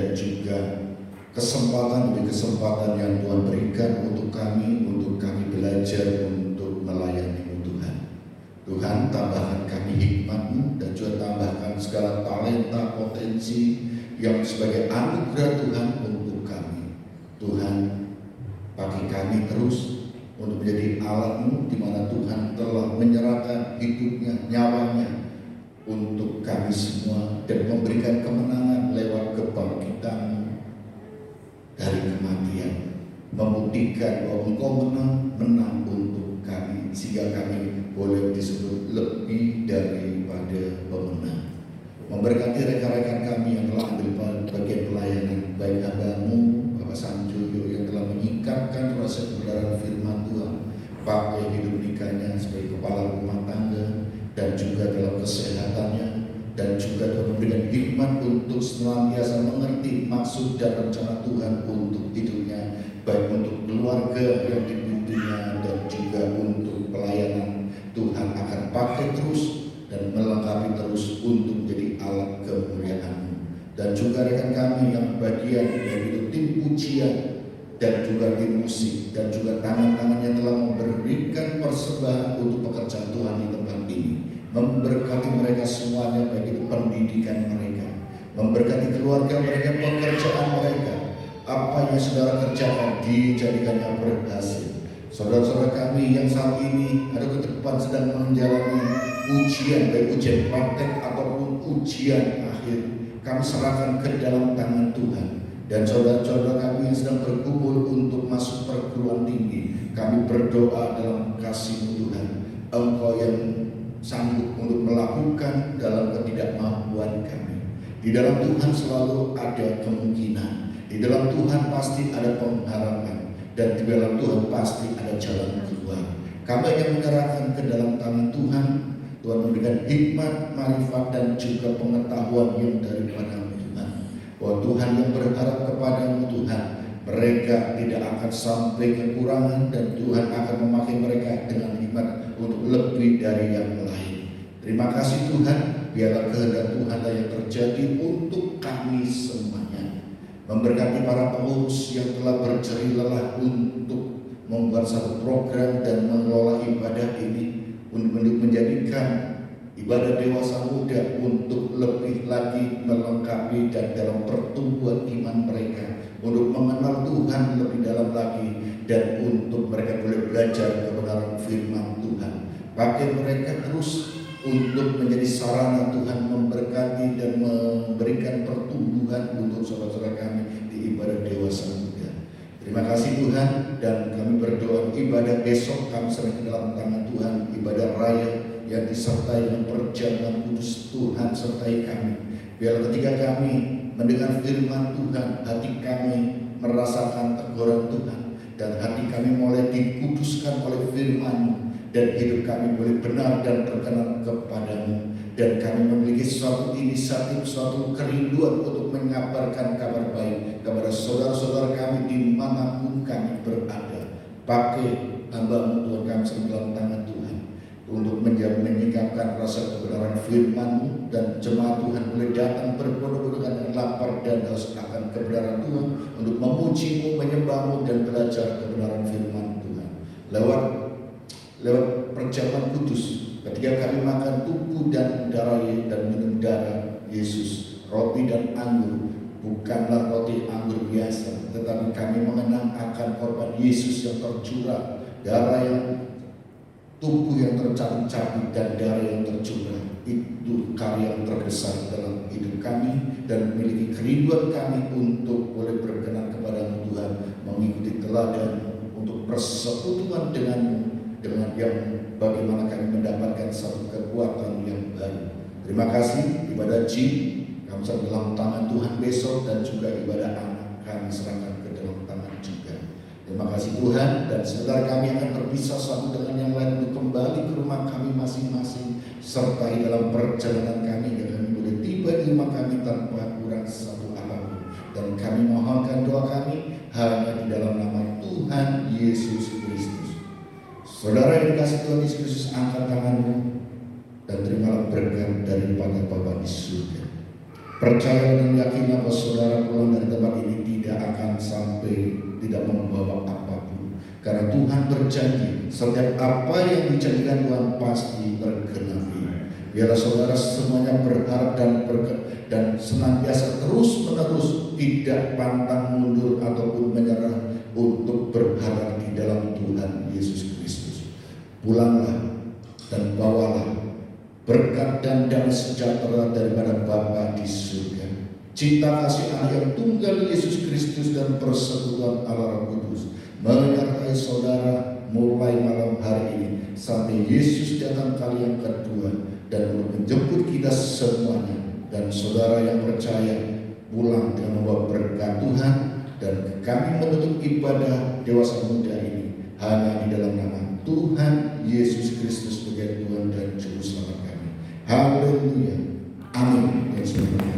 dan juga kesempatan demi kesempatan yang Tuhan berikan untuk kami belajar untuk melayani Tuhan. Tuhan, tambahkan kami hikmat-Mu dan juga tambahkan segala talenta, potensi yang sebagai anugerah Tuhan untuk kami. Tuhan, pakai kami terus untuk menjadi alat-Mu, di mana Tuhan telah menyerahkan hidupnya, nyawanya untuk kami semua dan memberikan kemenangan lewat kebangkitan dari kematian, membuktikan bahwa Engkau menang untuk kami, sehingga kami boleh disebut lebih daripada pemenang. Memberkati rekan-rekan kami yang telah ambil bagian pelayanan, baik hamba-Mu Bapak Sanjoyo yang telah menyingkapkan rasa kebenaran firman Tuhan, pakai hidup nikahnya sebagai kepala rumah tangga dan juga dalam kesehatannya, dan juga Tuhan memberikan hikmat untuk senantiasa mengerti maksud dan rencana Tuhan untuk hidupnya, baik untuk keluarga yang dipimpinnya dan juga untuk pelayanan. Tuhan akan pakai terus dan melengkapi terus untuk menjadi alat kemuliaan-Mu. Dan juga rekan kami yang bagian yaitu tim pujian dan juga tim musik dan juga tangan-tangan yang telah memberikan persembahan untuk pekerjaan Tuhan di tempat ini. Memberkati mereka semuanya, baik itu pendidikan mereka, memberkati keluarga mereka, pekerjaan mereka, apa yang saudara kerjakan dijadikannya berhasil. Saudara-saudara kami yang saat ini ada ke depan sedang menjalani ujian, baik ujian praktek ataupun ujian akhir, kami serahkan ke dalam tangan Tuhan. Dan saudara-saudara kami yang sedang berkumpul untuk masuk perguruan tinggi, kami berdoa dalam kasih Tuhan, Engkau yang sanggup untuk melakukan dalam ketidakmampuan kami. Di dalam Tuhan selalu ada kemungkinan, di dalam Tuhan pasti ada pengharapan, dan di dalam Tuhan pasti ada jalan keluar. Kami yang menyerahkan ke dalam tangan Tuhan. Tuhan memberikan hikmat, marifat dan juga pengetahuan yang daripada Tuhan. Bahwa Tuhan yang berharap kepada-Mu Tuhan, mereka tidak akan sampai kekurangan, dan Tuhan akan memakai mereka dengan hikmat untuk lebih dari yang lain. Terima kasih Tuhan, biarlah kehendak Tuhan yang terjadi untuk kami semuanya. Memberkati para pengurus yang telah berjerih lelah untuk membuat satu program dan mengelola ibadah ini, untuk menjadikan ibadah dewasa muda untuk lebih lagi melengkapi dan dalam pertumbuhan iman mereka, untuk mengenal Tuhan lebih dalam lagi, dan untuk mereka boleh belajar kebenaran firman Tuhan. Pakai mereka terus untuk menjadi sarana Tuhan memberkati dan memberikan pertumbuhan untuk saudara-saudara kami di ibadah dewasa muda. Terima kasih Tuhan, dan kami berdoa ibadah besok kami serahkan dalam tangan Tuhan, ibadah raya yang disertai dengan perjamuan kudus. Tuhan sertai kami. Biar ketika kami mendengar firman Tuhan, hati kami merasakan teguran Tuhan, dan hati kami mulai dikuduskan oleh firman-Mu, dan hidup kami boleh benar dan terkenal kepada-Mu, dan kami memiliki suatu inisiatif, suatu kerinduan untuk mengabarkan kabar baik kepada saudara-saudara kami dimanapun kami berada. Pakai hamba-Mu Tuhan kami dalam tangan Tuhan untuk menyingkapkan rasa kebenaran firman-Mu, dan jemaat Tuhan boleh datang berbondong-bondong dengan lapar dan haus akan kebenaran Tuhan untuk memuji-Mu, menyembah-Mu, dan belajar kebenaran firman Tuhan lewat perjamuan kudus. Ketika kami makan tubuh dan darah dan minum darah Yesus, roti dan anggur bukanlah roti anggur biasa, tetapi kami mengenang akan korban Yesus yang tercurah, darah yang tubuh yang tercabik-cabik dan darah yang tercurah. Itu karya yang terbesar dalam hidup kami, dan memiliki kerinduan kami untuk boleh berkenan kepada-Mu Tuhan, mengikuti teladan untuk persekutuan dengan yang bagaimana kami mendapatkan satu kekuatan yang baru. Terima kasih. Ibadah Jim kami serahkan dalam tangan Tuhan besok, dan juga ibadah anak kami serahkan ke dalam tangan juga. Terima kasih Tuhan, dan sebentar kami akan berpisah satu dengan yang lain untuk kembali ke rumah kami masing-masing. Sertai dalam perjalanan kami, dan kami boleh tiba di rumah kami tanpa kurang satu apapun. Dan kami mohonkan doa kami hanya di dalam nama Tuhan Yesus Kristus. Saudara yang dikasihi Tuhan Yesus Kristus, angkat tanganmu dan terimalah berkat daripada Bapa di surga. Percaya dan yakin bahwa saudara pulang dari tempat ini tidak akan sampai tidak membawa apapun. Karena Tuhan berjanji, setiap apa yang dijanjikan Tuhan pasti bergenapi. Biarlah saudara semuanya berharap dan senantiasa terus-menerus tidak pantang mundur ataupun menyerah untuk berharap di dalam Tuhan Yesus Kristus. Pulanglah dan bawalah berkat dan damai sejahtera daripada Bapa di surga, cinta kasih anak yang tunggal Yesus Kristus dan persekutuan Allah Roh Kudus menyertai saudara mulai malam hari ini sampai Yesus datang kali yang kedua dan menjemput kita semuanya. Dan saudara yang percaya pulang dengan membawa berkat Tuhan, dan kami menutup ibadah dewasa muda ini hanya di dalam nama Tuhan Yesus Kristus sebagai Tuhan dan Juru Selamat kami. Haleluya. Amin. Dan sebagainya.